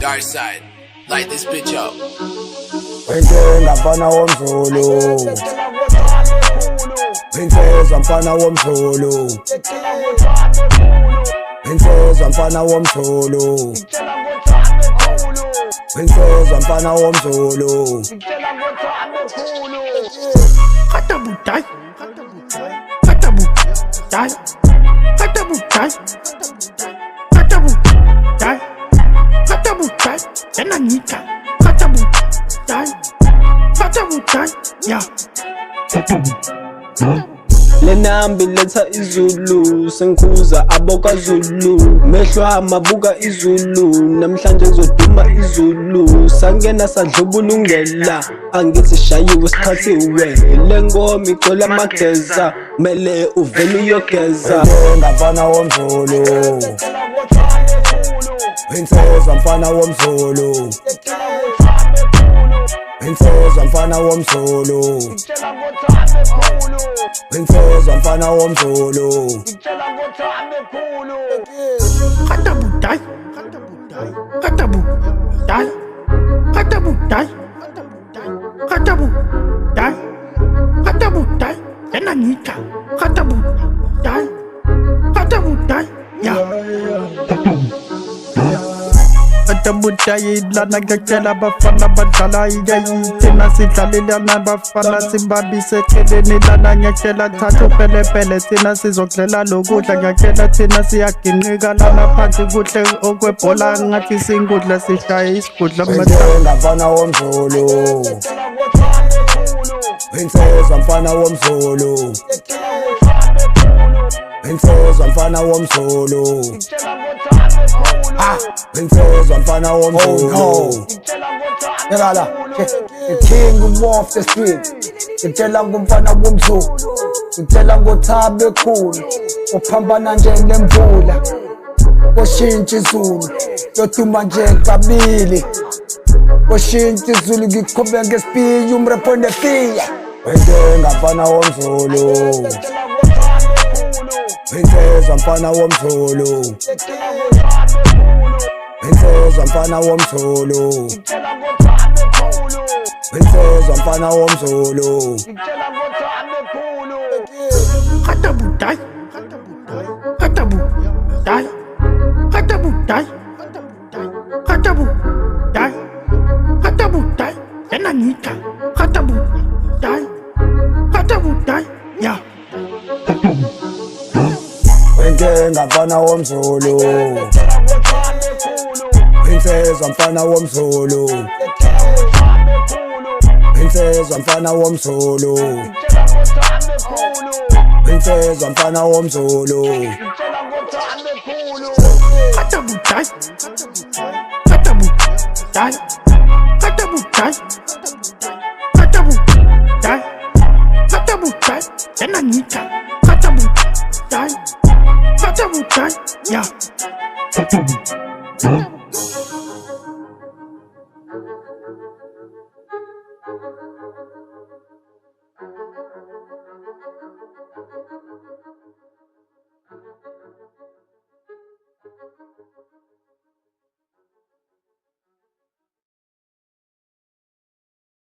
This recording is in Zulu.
Dark side, light this bitch up. Wenzenga mfana womzulu, insizwa mfana womzulu, insizwa mfana womzulu, insizwa mfana womzulu. Katabutai, katabutai, katabutai, katabutai, katabutai, enanyika, katabutai, katabutai, yeah. Lenambi letha izulu, sengikhuza aboka zulu, mehlo amabuka izulu, namhlanje ngizoduma izulu, sangena sadlubulungela, angithi shayiwe isikhathi wele ngoma igcwele amageza, mele uvele uyogeza. Wenzenga mfana womzulu, insizwa mfana womzulu, insizwa mfana womzulu, insizwa mfana womzulu. Katabutai, katabutai, katabutai, katabutai, katabutai, enanyika, katabutai, katabutai, yeah. Katabutai lana ngakela bafana badala iyayi thina sidlalelana bafana simbambise eceleni lana ngakela thathu pelepele thina sizokudlela lokudla ngakela thina siyaginqika lana phansi kuhle okwebhola ngathi singudla sishaye isigudla Wenzenga mfana womzulu, insizwa mfana womzulu, insizwa mfana womzulu, insizwa mfana womzulu. Ngala, the king of the street. Ngitshela ngumfana womzulu, ngitshela ngothabe khulu, uphambana njengemvula, oshintsha izulu, yoduma nje kabili, oshintsha izulu ngiqhubeka ngesipiyi umrapho nefiya. Wenzenga mfana womzulu, insizwa mfana womzulu, insizwa mfana womzulu, insizwa mfana womzulu. Katabutai, katabutai, katabutai, katabutai, katabutai, enanyika, katabutai, katabutai, yeah. Wenzenga mfana womzulu, insizwa mfana womzulu, insizwa mfana womzulu, insizwa mfana womzulu. Katabutai, katabutai, katabutai, katabutai, katabutai, enanyika, katabutai, katabutai, yeah.